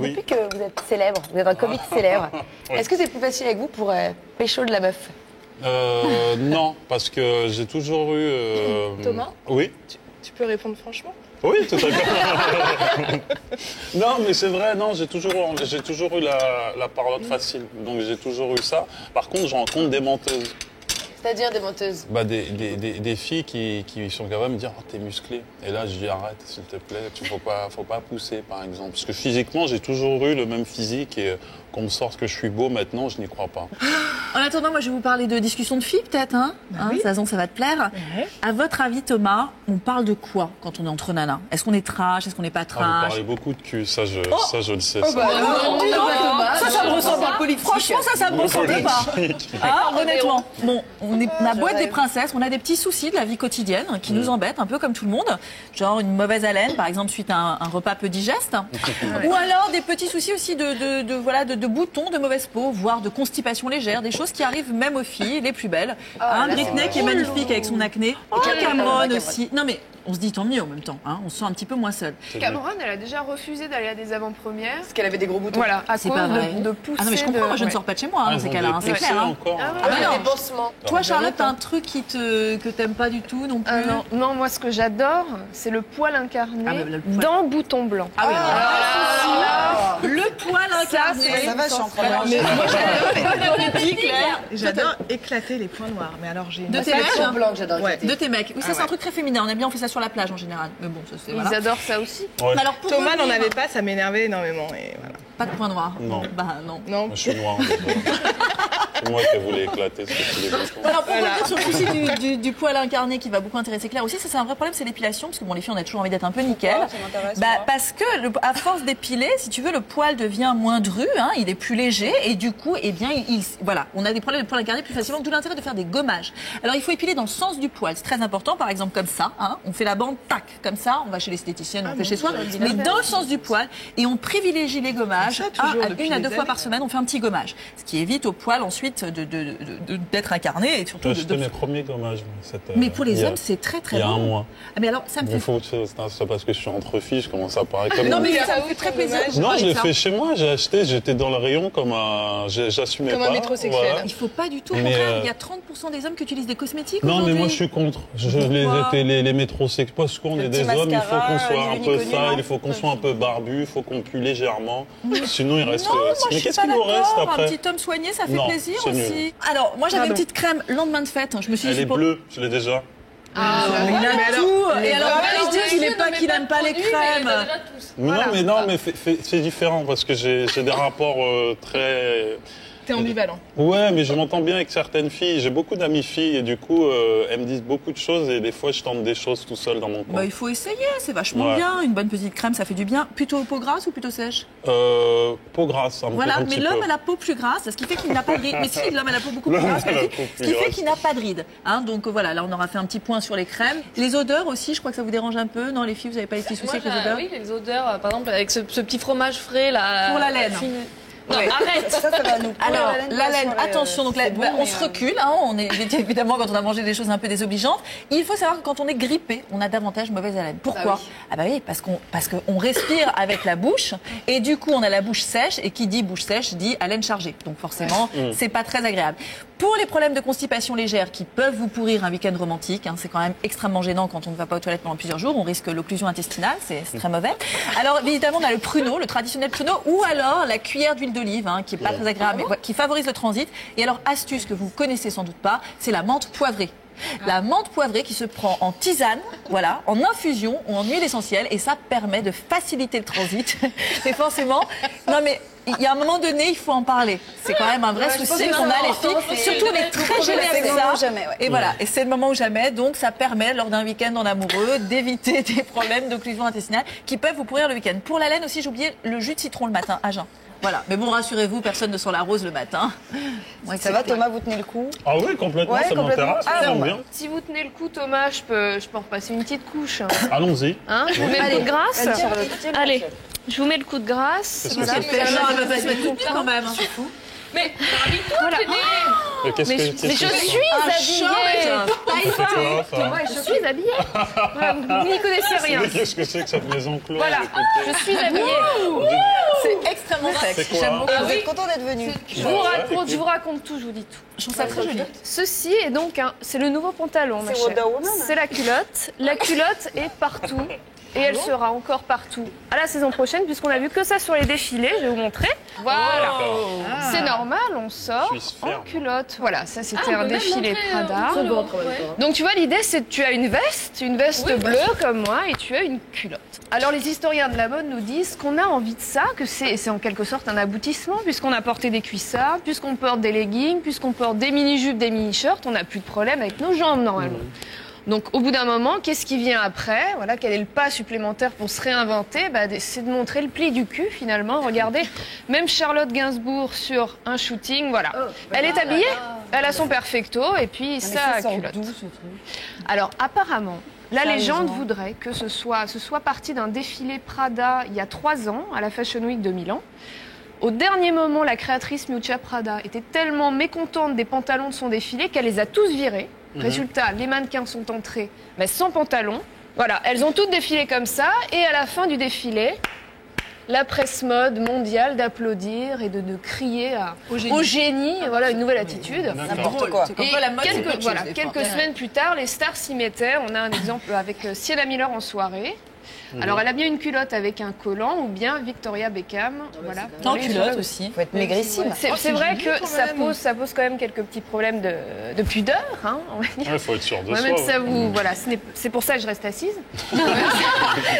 Oui. Depuis que vous êtes célèbre, vous êtes un comique célèbre, Oui. est-ce que c'est plus facile avec vous pour pécho de la meuf? Non, parce que j'ai toujours eu... Thomas? Oui. Tu peux répondre franchement? Oui, tout à fait. Non, mais c'est vrai, non, j'ai toujours eu la parlotte facile. Donc j'ai toujours eu ça. Par contre, je rencontre des menteuses. C'est-à-dire des menteuses? Bah, des filles qui sont capables de me dire « Oh, t'es musclé ». Et là, je dis « Arrête, s'il te plaît, faut pas pousser, par exemple ». Parce que physiquement, j'ai toujours eu le même physique et qu'on me sorte que je suis beau maintenant, je n'y crois pas. En attendant, moi, je vais vous parler de discussion de filles, peut-être, hein, oui. Sazon, ça va te plaire. Ouais. À votre avis, Thomas, on parle de quoi quand on est entre nanas? Est-ce qu'on est trash? Est-ce qu'on n'est pas Ah, vous trash? parlez beaucoup de cul, ça je le sais. Oh, ça. bah, non, ça me ressemble pas. politique. Franchement, ça me ressemble pas. Politique. Ah, honnêtement. Bon, on a beau être des princesses, on a des petits soucis de la vie quotidienne qui nous embêtent, un peu comme tout le monde. Genre une mauvaise haleine, par exemple, suite à un repas peu digeste. Ou alors des petits soucis aussi de boutons, de mauvaise peau, voire de constipation légère, des choses qui arrivent même aux filles les plus belles. Britney qui est magnifique avec son acné. Cameron aussi. Non mais on se dit tant mieux en même temps, hein, on se sent un petit peu moins seul. Cameron, elle a déjà refusé d'aller à des avant-premières. Parce qu'elle avait des gros boutons. Voilà, à C'est cause pas vrai. de pousser. Ah non mais je comprends, moi je ne ouais. sors pas de chez moi dans ces cas-là, hein, c'est Poussées clair. Hein. encore. Ah ouais. Ah bah non. Des pansements. Toi Charlotte, t'as un truc que t'aimes pas du tout non plus? Non, moi ce que j'adore, c'est le poil incarné Ah, bah, le poil. dans Bouton Blanc. Ah oui, Ah, le poil incarné. Ça va, je suis en train de Mais moi, J'adore éclater les points noirs. Mais alors, j'ai une De tes passion. mecs, C'est blanc que j'adore. Ouais. éclater. De tes mecs. Oui, ça c'est un truc très féminin. On aime bien, on fait ça sur la plage en général. Mais bon, ça c'est Ils voilà. adorent ça aussi. Ouais. Mais alors, pour Thomas n'en revenir- avait pas, ça m'énervait énormément. Et voilà. Pas de point noir. Non. Bah non. Non. Je suis noir. C'est moi qui voulais éclater tous les boutons. Alors pour revenir sur le souci du poil incarné qui va beaucoup intéresser Claire aussi, ça c'est un vrai problème, c'est l'épilation, parce que bon les filles on a toujours envie d'être un peu nickel. Pourquoi ça m'intéresse, Bah, moi parce que à force d'épiler, si tu veux, le poil devient moins dru, hein, il est plus léger et du coup, eh bien, voilà, on a des problèmes de poil incarné plus facilement, d'où l'intérêt de faire des gommages. Alors il faut épiler dans le sens du poil, c'est très important, par exemple comme ça, hein, on fait la bande, tac, comme ça, on va chez l'esthéticienne, on fait chez soi, mais dans le sens du poil et on privilégie les gommages, Ça, toujours, depuis une à des deux fois années. par semaine, on fait un petit gommage, ce qui évite au poil ensuite d'être incarné et surtout J'ai acheté mes premiers gommages. Mais pour les il y a- hommes, c'est très très Il y a bon. un mois. Ah, mais alors, ça me Bon, fait... c'est parce que je suis entre filles, je commence à parler comme Non, un- mais Mais ça me ça fait vous très fait plaisir. dommage. Non, je l'ai Ça. fait chez moi, j'ai acheté, j'étais dans le rayon comme un... J'assumais pas. Comme un métrosexuel. voilà. Il faut pas du tout, au Mais, contraire, il y a 30% des hommes qui utilisent des cosmétiques Non, mais aujourd'hui. moi je suis contre. Pourquoi Les métrosexuels, parce qu'on est petit des hommes, il faut mascara, qu'on soit un ni peu lu ni connu, sale, non il faut qu'on soit un peu barbu, il faut qu'on pue légèrement. Sinon, il reste. Non, moi je Mais suis qu'est-ce pas qu'il nous reste d'accord. après Un petit homme soigné, ça fait Non, plaisir c'est aussi. nul. Alors, moi j'avais une Pardon. petite crème lendemain de fête. Je me suis dit, Elle est pour- bleue, je l'ai déjà. Ah, il a Mais alors, tout. Et alors, vrais après, il dit qu'il n'aime pas, qu'il n'aime pas les crèmes. Non, mais c'est différent parce que j'ai des rapports très. T'es ambivalent. Ouais, mais je m'entends bien avec certaines filles. J'ai beaucoup d'amies filles et du coup, elles me disent beaucoup de choses et des fois, je tente des choses tout seul dans mon coin. Bah, il faut essayer, c'est vachement Ouais. bien. Une bonne petite crème, ça fait du bien. Plutôt peau grasse ou plutôt sèche? Peau grasse, Voilà, un mais petit l'homme peu. a la peau plus grasse, ce qui fait qu'il n'a pas de rides. Mais si, l'homme a la peau beaucoup plus L'homme grasse, a la que peau ce plus qui fait grasse. qu'il n'a pas de rides. Hein, donc voilà, là on aura fait un petit point sur les crèmes. Les odeurs aussi, je crois que ça vous dérange un peu. Non, les filles, vous n'avez pas les petits soucis avec les odeurs? Oui, les odeurs, par exemple, avec ce petit fromage frais là. Pour la laine. Non, arrête. Ça va nous. Alors, la laine, soirée, attention, donc là, c'est bon, on mais, se recule, hein, on est évidemment quand on a mangé des choses un peu désobligeantes. Il faut savoir que quand on est grippé, on a davantage mauvaise haleine. Pourquoi? Ah bah oui, parce qu'on respire avec la bouche et du coup on a la bouche sèche et qui dit bouche sèche dit haleine chargée. Donc forcément, c'est pas très agréable. Pour les problèmes de constipation légère qui peuvent vous pourrir un week-end romantique, hein, c'est quand même extrêmement gênant quand on ne va pas aux toilettes pendant plusieurs jours, on risque l'occlusion intestinale, c'est très mauvais. Alors évidemment on a le pruneau, le traditionnel pruneau, ou alors la cuillère d'huile d'olive, hein, qui est pas très agréable, mais qui favorise le transit. Et alors astuce que vous connaissez sans doute pas, c'est la menthe poivrée. La menthe poivrée qui se prend en tisane, voilà, en infusion ou en huile essentielle, et ça permet de faciliter le transit. Et forcément, non mais il y a un moment donné, il faut en parler. C'est quand même un vrai souci qu'on a les filles, surtout les très gênées c'est avec le moment ça. ou jamais, ouais. Et voilà, et c'est le moment ou jamais. Donc ça permet lors d'un week-end en amoureux d'éviter des problèmes d'occlusion intestinale qui peuvent vous pourrir le week-end. Pour la laine aussi, j'ai oublié le jus de citron le matin à jeun. Voilà, mais bon, rassurez-vous, personne ne sent la rose le matin. Ouais, Ça va, Thomas, vous tenez le coup? Ah oui, complètement, Ouais, ça complètement. m'intéresse, Ah, j'aime bon, bien. Si vous tenez le coup, Thomas, je peux en repasser une petite couche. Allons-y. Hein, je vous mets le coup de grâce. Allez, Charlotte, tiens, Allez, Charlotte. je vous mets le coup de grâce. Qu'est-ce que Voilà. c'est Mais genre, elle va pas se mettre toute nue quand même. Mais Voilà. Qu'est-ce Mais que je suis habillée. Je suis habillée. Voilà, vous n'y connaissez rien. Qu'est-ce que c'est que cette maison close? Voilà, Écoutez. je suis habillée. C'est sexe. C'est quoi, J'aime hein beaucoup. Vous êtes content d'être venu. Je vous raconte tout, je vous dis tout. Je trouve ça très joli. Ceci est donc c'est le nouveau pantalon, ma C'est chère. Wonder Woman. C'est la culotte. La culotte est partout. Et elle sera encore partout à la saison prochaine, puisqu'on a vu que ça sur les défilés. Je vais vous montrer. Voilà. C'est normal, on sort Suisse en ferme. culotte. Voilà, ça c'était on un peut même défilé montrer, Prada. entre le ventre, ouais. Donc tu vois, l'idée c'est que tu as une veste bleue comme moi, et tu as une culotte. Alors les historiens de la mode nous disent qu'on a envie de ça, que c'est en quelque sorte un aboutissement, puisqu'on a porté des cuissards, puisqu'on porte des leggings, puisqu'on porte des mini-jupes, des mini-shirts, on n'a plus de problème avec nos jambes normalement. Donc au bout d'un moment, qu'est-ce qui vient après? Voilà, quel est le pas supplémentaire pour se réinventer? C'est de montrer le pli du cul finalement. Regardez, même Charlotte Gainsbourg sur un shooting, voilà. Elle est habillée, elle a son perfecto et puis sa culotte. Alors apparemment, la légende voudrait que ce soit parti d'un défilé Prada il y a 3 ans à la Fashion Week de Milan. Au dernier moment, la créatrice Miuccia Prada était tellement mécontente des pantalons de son défilé qu'elle les a tous virés. Résultat, les mannequins sont entrés mais sans pantalon. Voilà, elles ont toutes défilé comme ça. Et à la fin du défilé, la presse mode mondiale d'applaudir et de crier au génie. Voilà, une nouvelle attitude. N'importe quoi. C'est comme Et quoi la mode, c'est quelque chose, des quelques fois. semaines plus tard, les stars s'y mettaient. On a un exemple avec Sienna Miller en soirée. Alors, elle a bien une culotte avec un collant ou bien Victoria Beckham. Voilà. En culotte aussi. Faut être maigrissime. C'est vrai que ça pose quand même quelques petits problèmes de pudeur, hein, on va dire. Il faut être sûr de Ouais, soi. même ça vous, voilà, c'est pour ça que je reste assise.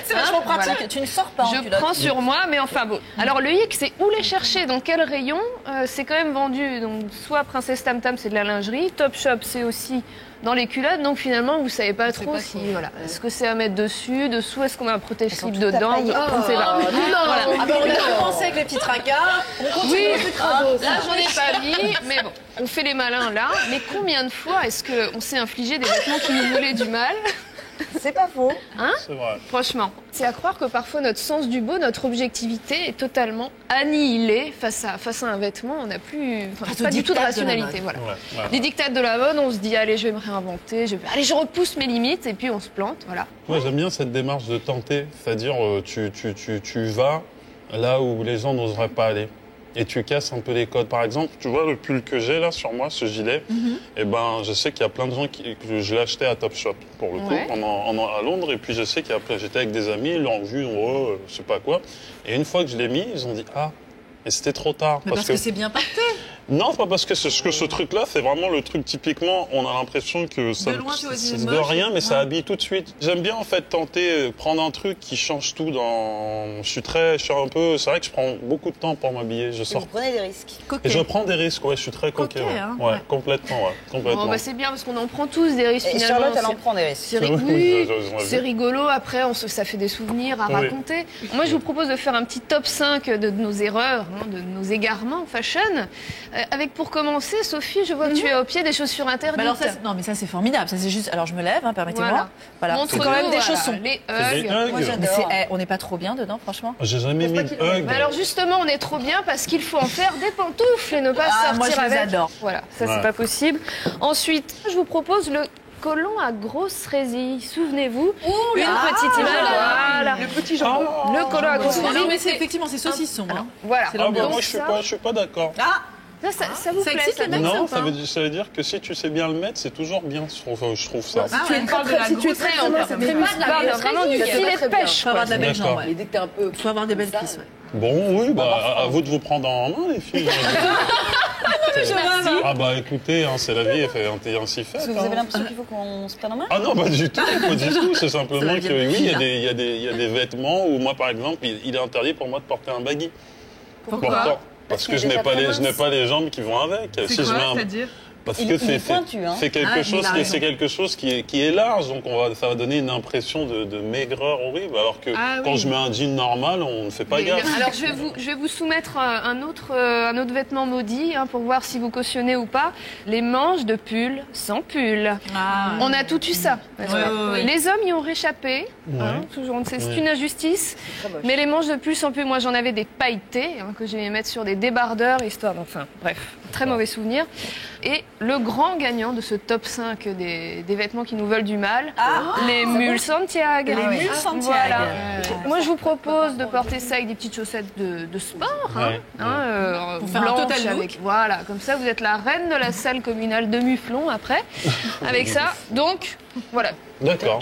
C'est vachement pratique. Voilà. Tu ne sors pas en Je culotte. prends sur moi, mais enfin bon. Alors le hic, c'est où les chercher, dans quel rayon. C'est quand même vendu. Donc soit Princesse Tam Tam, c'est de la lingerie. Topshop, c'est aussi dans les culottes. Donc finalement, vous savez pas trop si voilà. Est-ce que c'est à mettre dessus, dessous, est-ce qu'on a un protège-slip dedans. On ne sait pas. Voilà. Ah ben, on a commencé avec les petits tracas. On continue. Oui, là j'en ai pas mis, mais bon, on fait les malins là. Mais combien de fois est-ce qu'on s'est infligé des vêtements qui nous voulaient du mal? C'est pas faux. C'est vrai. Franchement, c'est à croire que parfois notre sens du beau, notre objectivité est totalement annihilée face à un vêtement. On n'a plus, pas du tout de rationalité. Voilà. Ouais. Les dictates de la mode, on se dit allez, je vais me réinventer, je repousse mes limites et puis on se plante. Voilà. Moi, j'aime bien cette démarche de tenter. C'est-à-dire, tu vas là où les gens n'oseraient pas aller. Et tu casses un peu les codes. Par exemple, tu vois le pull que j'ai là sur moi, ce gilet, et ben, je sais qu'il y a plein de gens que je l'ai acheté à Topshop pour le coup, Ouais. à Londres. Et puis je sais j'étais avec des amis, ils l'ont vu, je sais pas quoi. Et une fois que je l'ai mis, ils ont dit ah, et c'était trop tard. Mais parce que c'est bien parti. Non, pas parce que ce truc-là, c'est vraiment le truc typiquement, on a l'impression que ça De loin, tu vois, c'est c'est de moche. rien, mais ça Ouais. habille tout de suite. J'aime bien en fait tenter, prendre un truc qui change tout dans... C'est vrai que je prends beaucoup de temps pour m'habiller, je Et sors. vous prenez des risques. Et je prends des risques, ouais, je suis très coquet. Coquet, Ouais, hein, ouais, ouais. complètement. Bon, c'est bien parce qu'on en prend tous des risques Et finalement. Charlotte, elle en C'est- prend des risques. C'est ri- Oui, oui, j'en ai c'est vu. rigolo. Après, ça fait des souvenirs à Oui. raconter. Moi, je vous propose de faire un petit top 5 de nos erreurs, hein, de nos égarements fashion. Avec pour commencer, Sophie, je vois que tu es au pied des chaussures interdites. Mais alors non, mais ça c'est formidable. Ça c'est juste. Alors je me lève, hein, permettez-moi. Voilà. C'est Montre-nous, quand même des voilà, chaussons. Les C'est des Ugg. Ugg. Moi, Mais j'adore. on n'est pas trop bien dedans, franchement. J'ai jamais mis de hug. Mais alors justement, on est trop bien parce qu'il faut en faire des pantoufles et ne pas Ah, sortir moi, je les avec. adore. Voilà, ça Ouais. c'est pas possible. Ensuite, je vous propose le collant à grosse résille. Souvenez-vous, une petite image. Voilà. Le petit jambon. Le collant à grosse Non, résille. mais c'est effectivement c'est saucisson. Hein. Voilà. C'est Ah bah l'ambiance. moi, Donc je suis pas d'accord. Ça vous Ça plaît excite les mecs, Non, ça, ou pas ça veut dire que si tu sais bien le mettre, c'est toujours bien, je trouve ça. Ah, ouais. Si tu es très en fait, très c'est bien. pas de la vraiment du Ça, c'est filet très de bien. pêche. Faut avoir de la belle D'accord. jambe. Ouais. Et dès que t'es un peu. Faut avoir des belles cuisses. Ouais. Bon, oui, bah, à vous de vous prendre en main, les filles. Ah bah écoutez, hein, c'est la vie, elle est ainsi faite. Est-ce que vous hein. avez l'impression qu'il faut qu'on se prenne en main? Ah non, pas du tout, pas du tout. C'est Ça simplement va que bien oui, il y a pire. il y a des vêtements où moi, par exemple, il est interdit pour moi de porter un baggy. Pourtant, parce que qu'il je est n'ai déjà pas très je n'ai pas les jambes qui vont avec. C'est Si quoi, je mets un- c'est-à-dire Parce Il que est pointu, hein. c'est quelque Ah, il chose, a raison. c'est quelque chose qui est large, donc ça va donner une impression de maigreur horrible, alors que Ah quand oui. je mets un jean normal, on ne fait pas gaffe. Alors je vais vous soumettre un autre vêtement maudit hein, pour voir si vous cautionnez ou pas. Les manches de pull sans pull. Ah, On a tout eu ça. n'est-ce Ouais, pas ouais, ouais. Les hommes y ont réchappé. Hein, toujours, c'est Ouais. une injustice. Mais les manches de pull sans pull, moi j'en avais des pailletés hein, que j'aimais mettre sur des débardeurs, histoire. Enfin, bref, très mauvais souvenir. Et le grand gagnant de ce top 5 des vêtements qui nous veulent du mal, les mules Santiago. Les mules Santiago. Voilà. Moi, je vous propose de porter ça avec des petites chaussettes de sport, Ouais. Pour faire un blanches total look. avec, voilà, comme ça, vous êtes la reine de la salle communale de Muflon après, avec ça. Donc, voilà. D'accord.